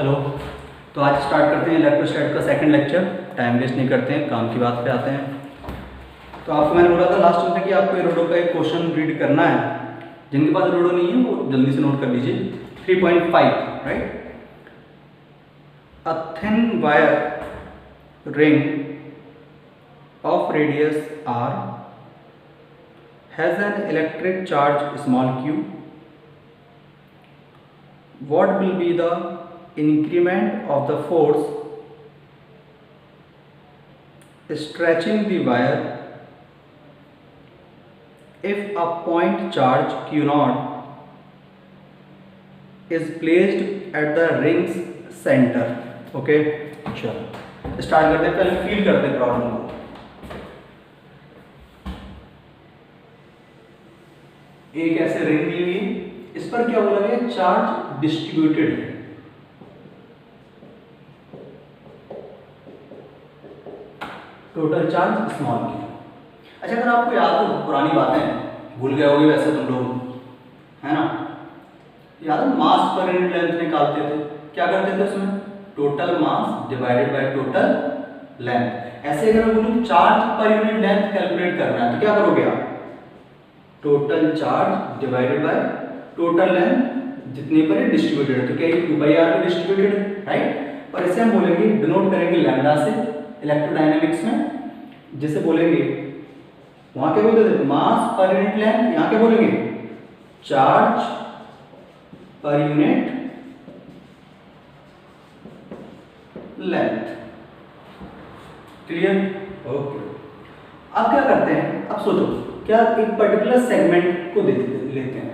Hello. तो आज start करते हैं इलेक्ट्रोस्टैट का सेकंड लेक्चर। टाइम वेस्ट नहीं करते हैं, काम की बात पे आते हैं। तो आपको मैंने बोला था लास्ट में कि आपको ये रोडो का एक क्वेश्चन रीड करना है। जिनके पास रोडो नहीं है वो जल्दी से नोट कर लीजिए। 3.5 right. A thin wire ring of radius r has an electric charge small q. What will be the increment of the force stretching the wire if a point charge q naught is placed at the ring's center? Okay, चलो start करते हैं। पहले feel करते हैं problem को। एक ऐसे ring दी हुई है, इस पर क्या बोला गया? चार्ज डिस्ट्रीब्यूटेड है। टोटल चार्ज स्मॉल की। अच्छा, अगर आपको याद हो पुरानी बातें, भूल गए होगे वैसे तुम लोग, है ना? याद है मास पर यूनिट लेंथ निकालते थे, क्या करते थे उसमें? Total mass divided by total length. ऐसे अगर मैं बोलूं charge per unit length calculate करना है तो क्या करोगे आप? Total charge divided by total length जितने पर डिस्ट्रीब्यूटेड है, तो क्या ये 2/r पे डिस्ट्रीब्यूटेड है, राइट? और इसे हम बोलेंगे, डिनोट करेंगे लैम्डा से इलेक्ट्रोडायनेमिक्स में, जिसे बोलेंगे वहां क्या बोलते थे? मास पर यूनिट लेंथ। यहां क्या बोलेंगे? Charge per unit length. Clear? Okay. अब क्या करते हैं? अब सोचो, क्या एक पर्टिकुलर सेगमेंट को लेते हैं।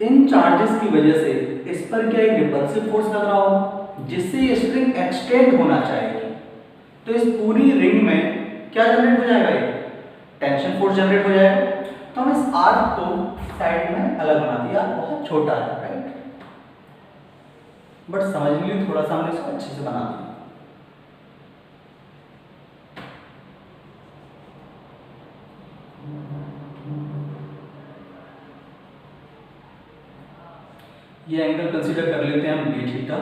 इन चार्जेस की वजह से इस पर क्या एक रिपल्सिव फोर्स लग रहा होगा, जिससे ये स्ट्रिंग एक्सटेंड होना चाहेगी। तो इस पूरी रिंग में क्या जनरेट हो जाएगा? ये टेंशन फोर्स जनरेट हो जाएगा। तो हम इस आर्क को साइड में अलग बना दिया। बहुत छोटा है, राइट? बट समझने के लिए थोड़ा सा हमने इसको अच्छे से बना दिया। ये एंगल कंसीडर कर लेते हैं हम डी थीटा।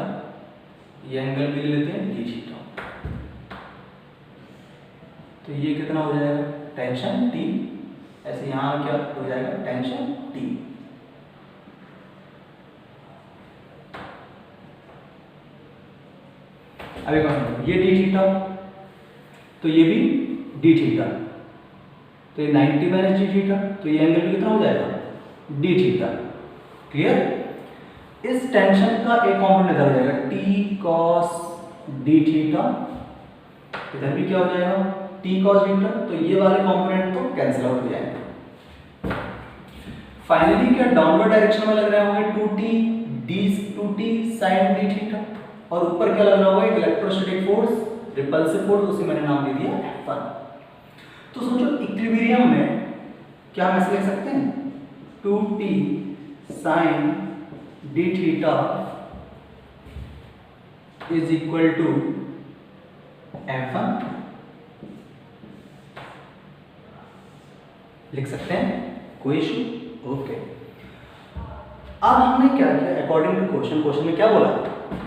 ये एंगल भी ले लेते हैं डी थीटा। तो ये कितना हो जाएगा? Tension T. ऐसे यहां क्या हो जाएगा? Tension T. अभी कौन? ये डी थीटा, तो ये भी डी थीटा, तो ये 90 माइनस डी थीटा, तो ये एंगल भी कितना हो जाएगा? D theta. क्लियर? इस टेंशन का एक कॉम्पोनेंट इधर हो जाएगा टी कॉस डी थीटा, इधर भी क्या हो जाएगा? T cos theta. तो ये वाले कॉम्पोनेंट तो कैंसिल आउट हो जाएंगे। फाइनली क्या डाउनवर्ड डायरेक्शन में लग रहे होंगे? 2t sin डी थीटा, और ऊपर क्या लग रहा होगा? एक इलेक्ट्रोस्टैटिक फोर्स, रिपल्सिव फोर्स, उसे मैंने नाम दे दिया F1। तो सोचो इक्विलिब्रियम में क्या हम ऐसे लिख सकते हैं? 2t sin D theta is equal to F1 लिख सकते हैं, कोई इशू? ओके। अब हमने क्या किया? अकॉर्डिंग टू क्वेश्चन में क्या बोला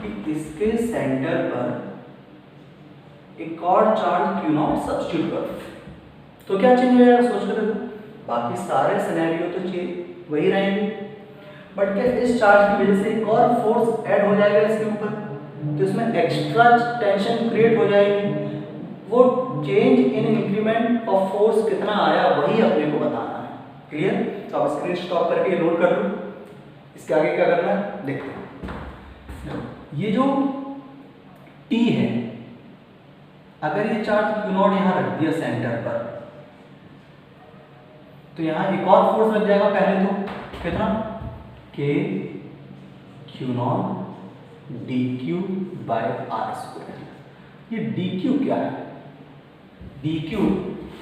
कि इसके सेंटर पर एक और चार्ज क्यू नॉट सब्स्टिट्यूट करो। तो क्या चेंज हो जाएगा? सोच कर देखो, बाकी सारे सिनेरियो तो चेंज वही रहेंगे, बट क्या इस चार्ज की वजह से एक और फोर्स ऐड हो जाएगा इसके ऊपर, तो इसमें एक्स्ट्रा टेंशन क्रिएट हो जाएगी। वो change in increment of force कितना आया वही अपने को बताना है। क्लियर? तो आप स्क्रीन स्टॉप करके नोट कर लो। इसके आगे क्या करना है देखते हैं। ये जो T है, अगर ये चार्ज Q नॉट यहां रख दिया सेंटर पर, तो यहां एक और फोर्स लग जाएगा। पहले तो कितना? K Q nought dq by r square. ये dq क्या है? dq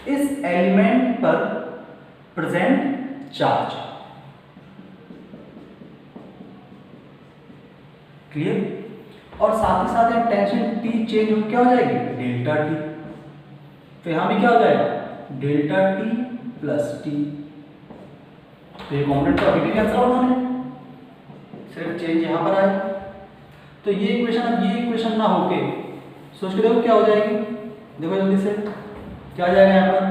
इस एलिमेंट पर प्रेजेंट चार्ज। क्लियर? और साथ ही साथ टेंशन T चेंज हो क्या हो जाएगी? Delta T। तो यहां भी क्या हो जाएगा? Delta T plus T। तो ये कॉम्पोनेंट तो अभी भी कैंसिल आउट होने, सिर्फ चेंज यहाँ पर आए। तो ये इक्वेशन, अब ये इक्वेशन ना होके सोच के देखो क्या हो जाएगी, देखो जल्दी से क्या आ जाएगा यहाँ पर,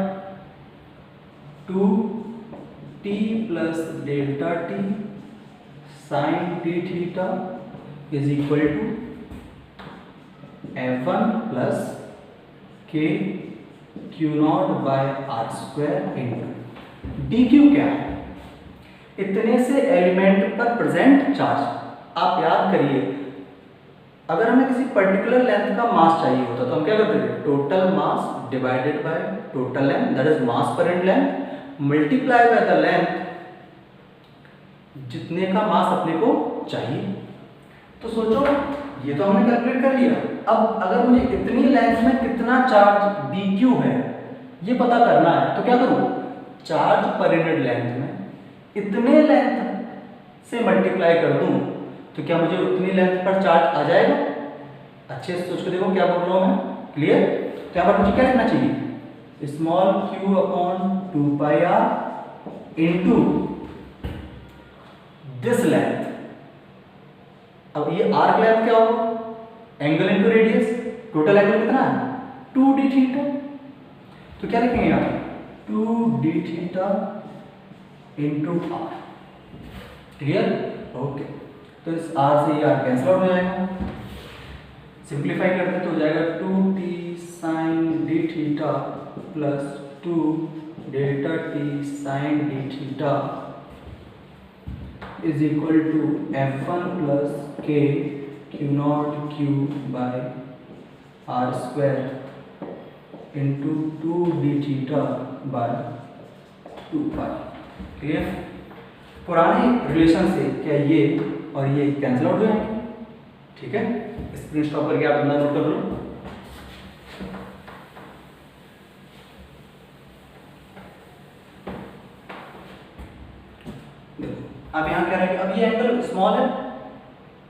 2t plus delta T sine T theta is equal to f1 plus K Q naught by R square into D Q क्या है, इतने से एलिमेंट पर प्रेजेंट चार्ज। आप याद करिए, अगर हमें किसी पर्टिकुलर लेंथ का मास चाहिए होता तो हम क्या करते थे, total mass divided by total length, that is mass per unit length multiply by the length जितने का मास अपने को चाहिए। तो सोचो, ये तो हमने कैलकुलेट कर लिया। अब अगर मुझे इतनी लेंथ में कितना चार्ज dq है ये पता करना है, तो क्या करूं, चार्ज पर यूनिट लेंथ में इतने लेंथ से मल्टीप्लाई कर दूं तो क्या मुझे उतनी लेंथ पर चार्ज आ जाएगा। अच्छे से सोच के देखो क्या बोल रहा हूं मैं, क्लियर। तो यहाँ पर मुझे क्या लिखना चाहिए, small q upon 2 pi r into this length. अब ये आर्क लेंथ क्या होगा, angle into radius, total angle कितना है 2d थीटा। तो क्या लिखेंगे यहाँ 2d theta into r, clear, okay. तो इस r से ये r कैंसिल आउट हो जाएगा, सिंप्लीफाई करते तो हो जाएगा 2t sine d theta plus 2 delta t sine d theta is equal to f1 plus k Q nought q by R square into 2d theta by 2 pi, clear. पुराने relation से क्या ये और ये कैंसिल आउट हो जाएंगे, ठीक है। स्क्रीन स्टॉप करके आप अपना नोट कर लो। अब यहाँ क्या रहेगा, अब ये एंगल स्मॉल है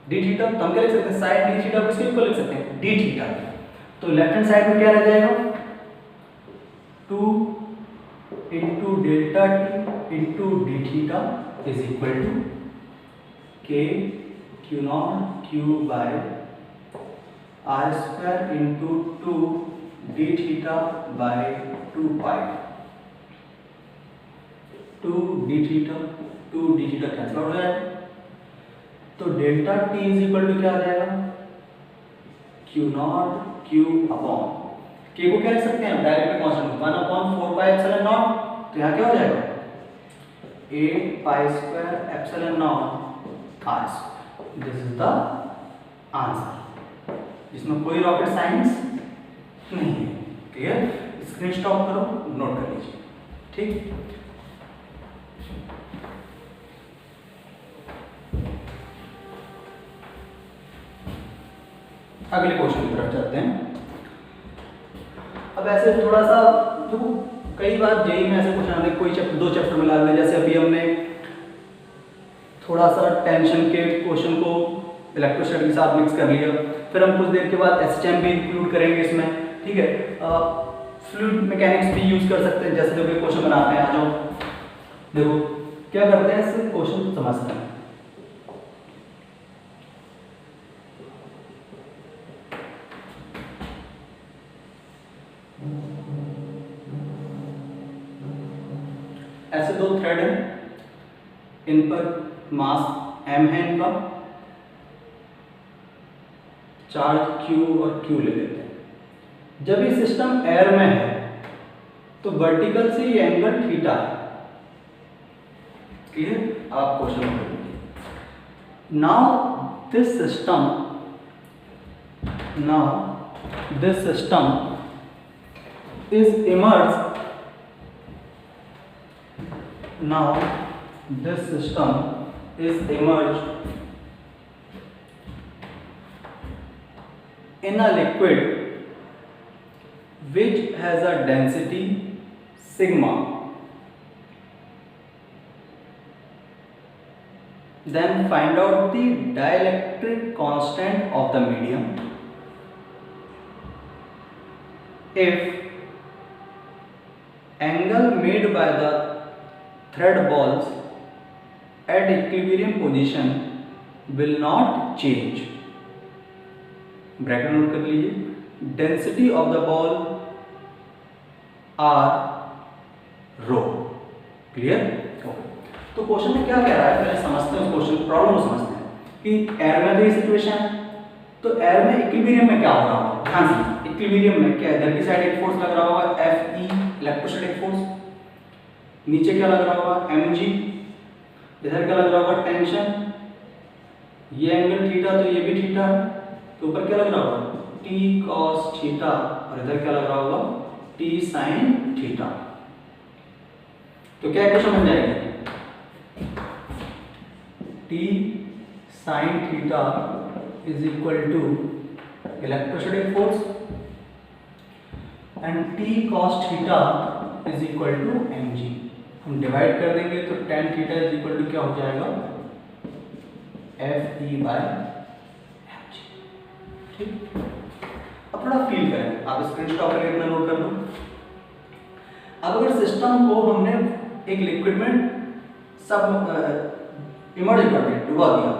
डी थीटा, तो हम क्या लिख सकते हैं, साइन डी थीटा को इसके इक्वल लिख सकते हैं डी थीटा। तो लेफ्ट हैंड साइड में क्या रह जाएगा, 2 into delta T into D theta is equal to K Q naught Q by R square into 2 D theta by 2 pi, 2 D theta cancel out हो जाएगा। तो delta T is equal to क्या आ जाएगा, क्यू नॉट क्यू अपॉन के को क्या लिख सकते हैं direct constant 1 upon 4 pi epsilon nought. तो यहाँ क्या हो जाएगा 8 pi square epsilon nought R square. This is the answer, इसमें कोई रॉकेट साइंस नहीं है, क्लियर। स्क्रीन स्टॉप करो, नोट कर लीजिए, ठीक। अगले क्वेश्चन की तरफ चलते हैं। अब ऐसे थोड़ा सा देखो, कई बार जेई में ऐसे क्वेश्चन आते हैं, कोई चैप्टर 2 चैप्टर में ला लें, जैसे अभी हमने थोड़ा सा टेंशन के क्वेश्चन को इलेक्ट्रोस्टैटिक के साथ मिक्स कर लिया, फिर हम कुछ देर के बाद एसएचएम भी इंक्लूड करेंगे इसमें, ठीक है। फ्लूइड मैकेनिक्स भी यूज कर सकते हैं, जैसे जो क्वेश्चन बनाते हैं। आ जाओ, देखो क्या करते हैं, इससे क्वेश्चन समझते हैं। ऐसे 2 थ्रेड हैं, इन पर मास m है, इनका चार्ज q और q ले लेते हैं। जब ये सिस्टम एयर में है तो वर्टिकल से ये एंगल थीटा है, क्लियर। आप क्वेश्चन करेंगे, now this system is emerged Now this system is immersed in a liquid which has a density sigma. Then find out the dielectric constant of the medium if angle made by the thread balls at equilibrium position will not change, bracket note कर लीजिए, density of the ball are rho. Clear? तो question में क्या कह रहा है, पहले समझते हैं उस क्वेश्चन प्रॉब्लम को समझते हैं कि एयर में तो ये सिचुएशन है, तो एयर में इक्विलिब्रियम में क्या हो रहा होगा, ध्यान से, इक्विलिब्रियम में क्या इधर की साइड एक फोर्स लग रहा होगा Fe इलेक्ट्रोस्टैटिक फोर्स, नीचे क्या लग रहा होगा mg, इधर क्या लग रहा होगा टेंशन, ये एंगल थीटा तो ये भी थीटा है, तो ऊपर क्या लग रहा होगा t cos थीटा और इधर क्या लग रहा होगा t sin थीटा। तो क्या इक्वेशन बन जाएगी, t sin theta is equal to electrostatic force and t cos theta is equal to mg। हम डिवाइड कर देंगे तो tan theta is equal to क्या हो जाएगा Fe बाय mg। ठीक, अब थोड़ा फील करें, आप स्क्रीन शॉट करके अपना नोट कर लो। अब अगर सिस्टम को हमने एक लिक्विड में सब इमर्ज कर दिया, डुबा दिया,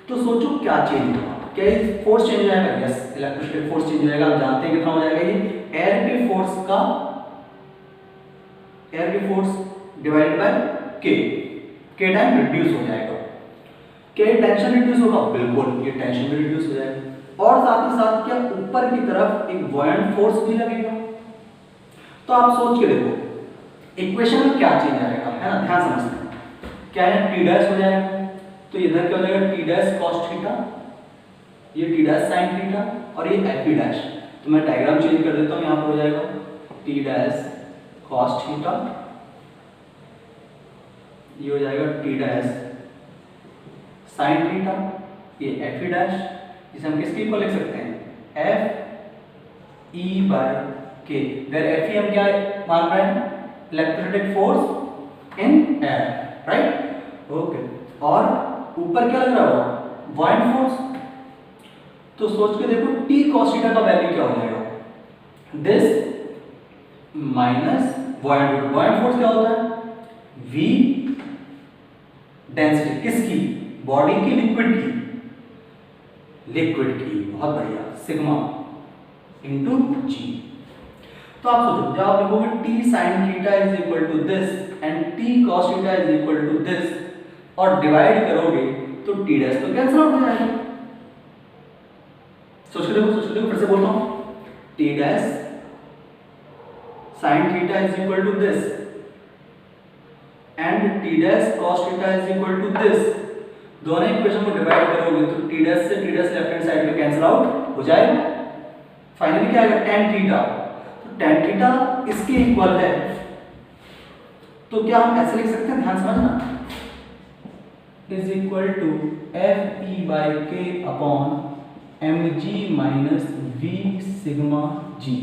तो सोचो क्या चेंज होगा, क्या फोर्स चेंज हो जाएगा? यस, इलेक्ट्रोस्टैटिक फोर्स चेंज हो जाएगा। आप जानते हैं कितना हो जाएगा ये एयर की फोर्स का, एयर की फोर्स डिवाइडेड बाय के टाइम रिड्यूस हो जाएगा। क्या टेंशन रिड्यूस होगा? बिल्कुल, ये टेंशन भी रिड्यूस हो जाएगा और साथ ही साथ क्या ऊपर की तरफ एक बुओयंट फोर्स भी लगेगा। तो आप सोच के देखो इक्वेशन में क्या चेंज आएगा, है ना, ध्यान समझते हैं। क्या है टी डैश हो जाएगा, तो इधर क्या हो जाएगा टी डैश कॉस थीटा, ये टी डैश साइन थीटा और ये एफ डैश। तो मैं डायग्राम चेंज कर देता हूँ, यहाँ पर हो जाएगा टी डैश कॉस थीटा, ये हो जाएगा टी डैश साइन थीटा, ये एफ डैश, इसे हम किसके इक्वल लिख सकते हैं एफ ई बाय के। देयर एफ ई हम क्या मान रहे हैं, electrostatic force in air, right, okay. और ऊपर क्या लग रहा होगा बुओयंट फोर्स, तो सोच के देखो टी कॉस थीटा का वैल्यू क्या हो जाएगा, दिस माइनस बुओयंट फोर्स क्या होता है v डेंसिटी किसकी, बॉडी की, लिक्विड की, बहुत बढ़िया, सिग्मा इंटू जी। तो आप सोचो जब आप लिखोगे t sin theta is equal to this and t cos theta is equal to this और डिवाइड करोगे तो t डैश तो कैंसिल आउट हो जाएगा। सोच के देखो फिर से बोलता हूं, t dash sin theta is equal to this and t dash cos theta is equal to this. दोनों इक्वेशन को डिवाइड करोगे तो t डैश से लेफ्ट हैंड साइड में कैंसिल आउट हो जाएगा। फाइनली क्या आएगा tan थीटा, तो tan थीटा इसके इक्वल है, तो क्या हम ऐसे लिख सकते हैं, ध्यान समझना, is equal to F E by K upon mg minus v sigma g।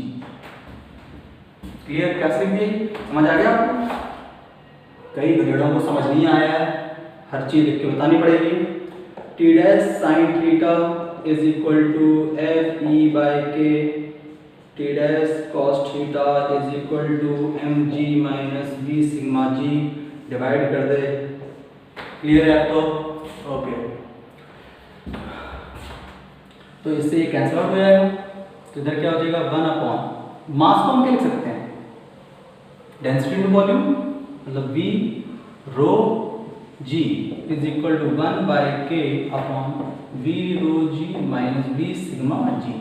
Clear, कैसे लिख दिए, समझ आ गया आपको? कई ग्रेडों को समझ नहीं आया है, हर चीज लिख के बतानी पड़ेगी। T dash sine theta is equal to F E by K, T dash cos theta is equal to M G minus V sigma G, divide कर दे। क्लियर है तो ओके, तो इससे ये कैंसिल आउट हो जाएगा, तो इधर क्या हो जाएगा 1 अपॉन मास को हम क्या लिख सकते हैं, डेंसिटी इनटू वॉल्यूम, मतलब v rho g is equal to 1 by K upon v rho g minus v sigma g,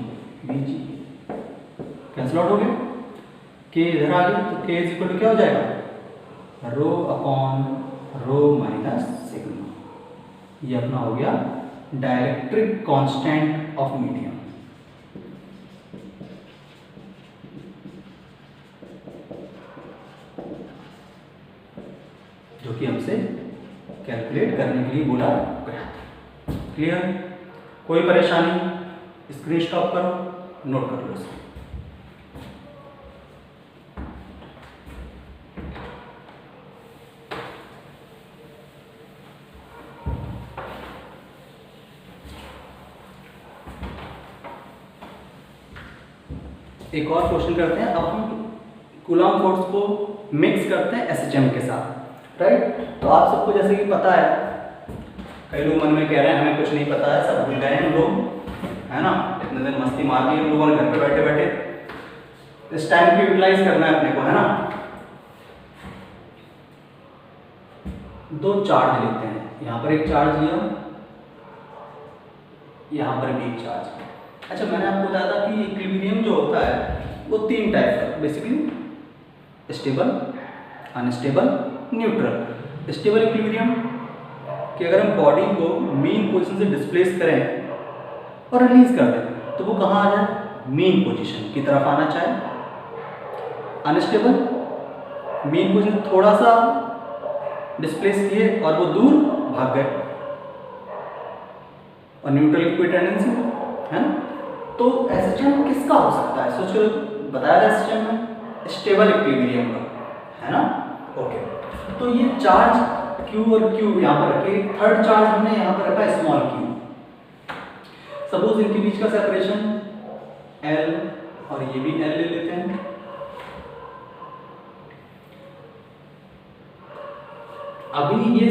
vg cancel out हो गया, k इधर आ गया, तो k इज इक्वल टू क्या हो जाएगा rho upon rho minus sigma. ये अपना हो गया डाइलेक्ट्रिक कांस्टेंट ऑफ मीडियम। जो कि हमसे कैलकुलेट करने के लिए बोला गया था। क्लियर, कोई परेशानी, स्क्रीन स्टॉप करो, नोट कर लो इसको। एक और क्वेश्चन करते हैं, अब हम कूलॉम फोर्स को मिक्स करते हैं एसएचएम के साथ, राइट। तो आप सबको जैसे कि पता है कई लोग मन में कह रहे हैं हमें कुछ नहीं पता है, सब भूल गए हैं लोग, है ना, इतने दिन मस्ती मार ली हम लोगों ने घर पे बैठे बैठे। इस टाइम को यूटिलाइज करना है अपने को, है ना। दो चार्ज लेते हैं, यहाँ पर एक चार्ज लिया, यहाँ पर भी एक चार्ज। अच्छा, मैंने आपको बताया था कि इक्विलिब्रियम जो होता है वो तीन टाइप का, basically stable, unstable, neutral. Stable equilibrium कि अगर हम बॉडी को मीन पोजीशन से डिस्प्लेस करें और रिलीज कर दें तो वो कहाँ आ जाए, मीन पोजीशन की तरफ आना चाहे। अनस्टेबल, मीन पोजीशन थोड़ा सा डिस्प्लेस किए और वो दूर भाग गए। और न्यूट्रल की कोई टेंडेंसी है ना। तो एसएचएम किसका हो सकता है, सोच कर बताया था एसएचएम में स्टेबल इक्विलिब्रियम का, है ना। ओके, तो ये चार्ज Q और Q यहाँ पर रखे, थर्ड चार्ज हमने यहाँ पर रखा स्मॉल q। सपोज इनके बीच का सेपरेशन L और ये भी L ले लेते हैं। अभी ये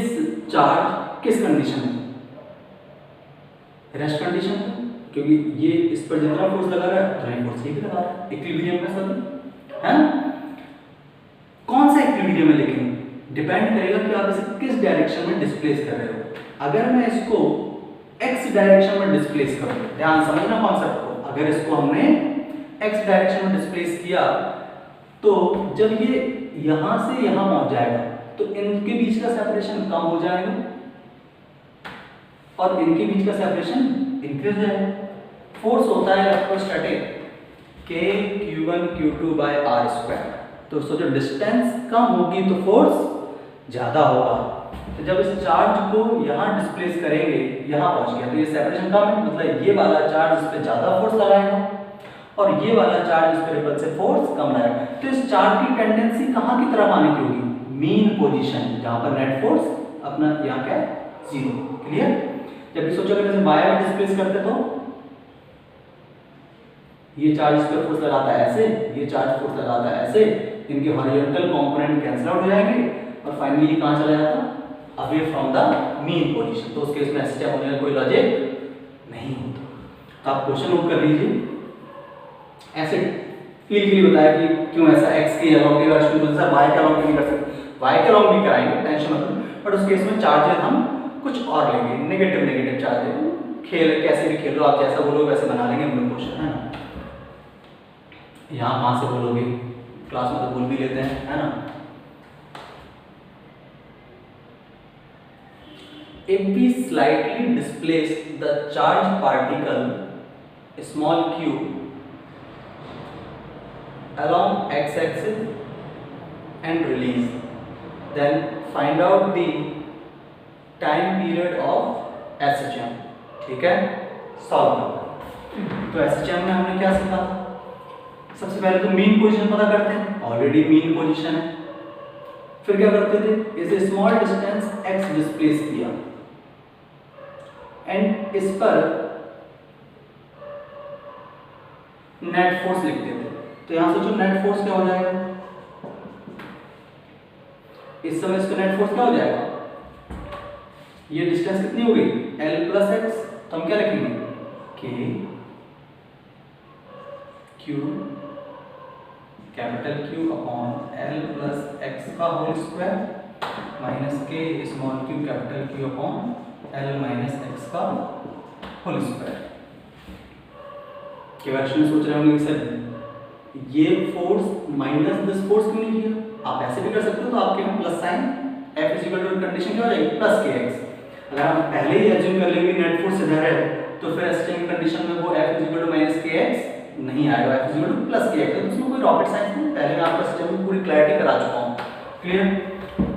चार्ज किस कंडीशन में, रेस्ट कंडीशन में, क्योंकि ये इस पर जितना फोर्स लगा रहा है उतना ही फोर्स ये भी लगा रहा है, इक्विलिब्रियम में सभी, है ना। कौन सा इक्विलिब्रियम है, लेकिन डिपेंड करेगा कि आप इसे किस डायरेक्शन में डिस्प्लेस कर रहे हो। अगर मैं इसको x डायरेक्शन में डिस्प्लेस करूं, ध्यान समझना कॉन्सेप्ट को, अगर इसको हमने x डायरेक्शन में डिस्प्लेस किया तो जब ये यहां से यहां पहुंच जाएगा तो इनके बीच का सेपरेशन कम हो जाएगा और इनके बीच का सेपरेशन इंक्रीज हो जाएगा। फोर्स होता है electrostatic k q1 q2 by r²। तो जो डिस्टेंस कम होगी तो फोर्स ज्यादा होगा। तो जब इस चार्ज को यहाँ डिस्प्लेस करेंगे, यहाँ पहुंच गया तो ये सेपरेशन कम है, मतलब ये वाला चार्ज इस पे ज्यादा फोर्स लगाएगा और ये वाला चार्ज इस पे रिपल्सिव फोर्स कम लगाएगा। तो इस चार्ज की टेंडेंसी कहाँ की तरफ आने की होगी, मीन पोजीशन, जहाँ पर नेट फोर्स अपना यहाँ क्या है, 0। क्लियर। जब भी सोचो अगर बाय में डिस्प्लेस करते तो ये चार्ज इस पर फोर्स लगाता है ऐसे, ये चार्ज फोर्स लगाता है ऐसे, इनके हॉरिजॉन्टल कंपोनेंट कैंसिल आउट हो जाएंगे और फाइनली कहां चला जाता, away from the mean position. तो उस केस में एसएचएम होने का कोई लॉजिक नहीं होता। तो आप क्वेश्चन नोट कर लीजिए। ऐसे फील के लिए बताया कि क्यों ऐसा x के अलोंग के वैल्यू y के अलोंग नहीं कर सकते, y के अलोंग भी कराएंगे, टेंशन मत लो। बट उस केस में चार्जेस हम कुछ और लेंगे, नेगेटिव चार्जेस। खेल कैसे भी खेल लो आप, जैसा बोलोगे वैसे बना लेंगे हम लोग क्वेश्चन, है ना। यहाँ कहाँ से बोलोगे, क्लास में तो बोल भी लेते हैं, है ना। If we slightly displace the charged particle small q along x-axis and release, then find out the time period of SHM। ठीक है, सॉल्व करना। तो SHM में हमने क्या सीखा था, सबसे पहले तो मीन पोजीशन पता करते हैं, ऑलरेडी मीन पोजीशन है। फिर क्या करते थे, इसे स्मॉल डिस्टेंस x डिस्प्लेस किया एंड इस पर नेट फोर्स लिखते थे। तो यहां सोचो नेट फोर्स क्या हो जाएगा, इस समय इसका नेट फोर्स क्या हो जाएगा, ये डिस्टेंस कितनी हो गई l प्लस एक्स, तो हम क्या लिखेंगे k q capital Q upon l plus X का whole square minus k small q capital Q upon l minus X का होल स्क्वायर। के वर्ष में सोच रहे होंगे सर ये फोर्स माइनस दिस फोर्स क्यों नहीं किया, आप ऐसे भी कर सकते हो। तो आपके में plus sine f equal to condition क्या हो जाएगी, प्लस kx। अगर हम पहले ही एज्यूम कर लेंगे नेट फोर्स इधर है तो फिर एसटीएम कंडीशन में वो f equal to minus kx नहीं आएगा, f equal to plus kx। तो इसमें कोई रॉकेट साइंस नहीं, पहले मैं आपको सिस्टम की पूरी क्लैरिटी करा चुका हूँ। क्लियर।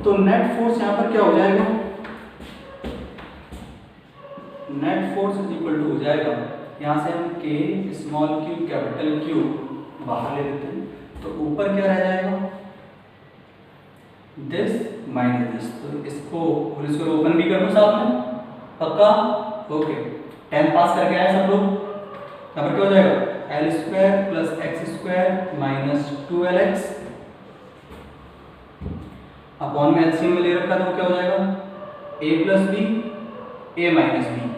तो नेट फोर्स यहाँ पर क्या हो जाएगा, net force is equal to हो जाएगा, यहाँ से हम k small q capital Q बाहर ले लेते हैं तो ऊपर क्या रह जाएगा, दिस माइनस दिस। तो इसको और इसको ओपन भी कर दो साथ में, पक्का। ओके, 10 पास करके आए सब लोग। यहाँ पर क्या हो जाएगा, L square plus X square minus 2lx upon में एलसीएम में ले रखा था, वो क्या हो जाएगा a plus B A minus B,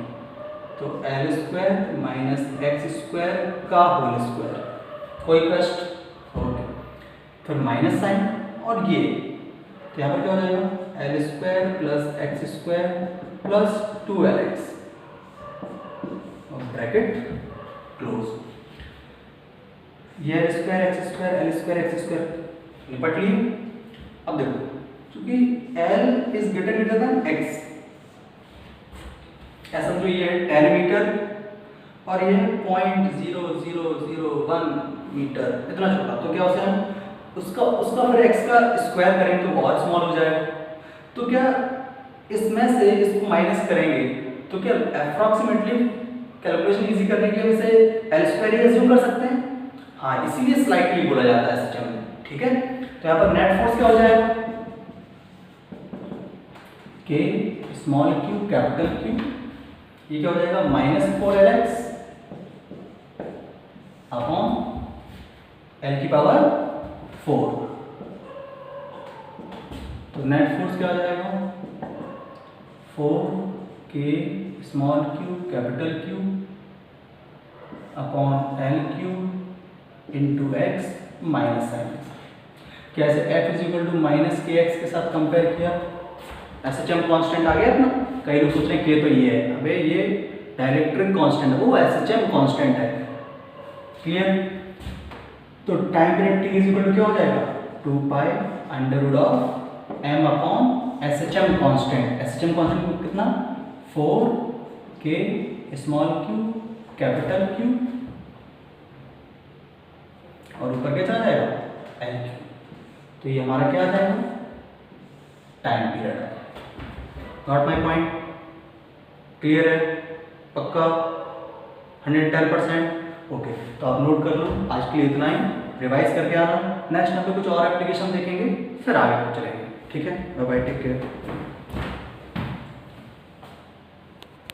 तो L square minus X square का होल स्क्वायर, कोई कष्ट, ओके। फिर माइनस साइन और ये, तो यहाँ पर क्या हो जाएगा L square plus X square plus 2lx और ब्रैकेट क्लोज। ये एल स्क्वायर एक्स स्क्वायर निपट लिए। अब देखो क्योंकि L is greater than x, ऐसा तो ये 10 मीटर और ये 0.0001 मीटर, इतना छोटा, तो क्या उसे हम उसका फिर x का स्क्वायर करेंगे तो बहुत स्मॉल हो जाएगा। तो क्या इसमें से इसको माइनस करेंगे तो क्या अप्रॉक्सीमेटली कैलकुलेशन इजी करने के लिए इसे एल स्क्वायर ही अज्यूम कर सकते हैं। हाँ, इसीलिए स्लाइटली बोला जाता है सिस्टम में, ठीक है। तो यहाँ पर नेट फोर्स क्या हो जाएगा के स्मॉल क्यू कैपिटल क्यू, ये क्या हो जाएगा -4lx अपॉन l की पावर 4। तो नेट फोर्स क्या हो जाएगा 4k small Q capital Q upon l Q into X minus sine X. कैसे f is equal to minus K X के साथ कंपेयर किया, SHM कांस्टेंट आ गया अपना। कई लोग सोच रहे हैं के तो ये है, अबे ये डायरेक्ट्रिक कांस्टेंट है, वो SHM कांस्टेंट है, क्लियर। तो time period t is equal to क्या हो जाएगा 2 pi under root of m upon SHM constant. SHM constant कितना 4k small Q capital Q और ऊपर क्या चला जाएगा l क्यू। तो ये हमारा क्या आ जाएगा time period. Not my point, clear है, पक्का 110%, ओके। तो आप नोट कर लो, आज के लिए इतना ही, रिवाइज करके आना। नेक्स्ट हम लोग कुछ और एप्लीकेशन देखेंगे, फिर आगे चलेंगे, ठीक है। Bye bye, take care.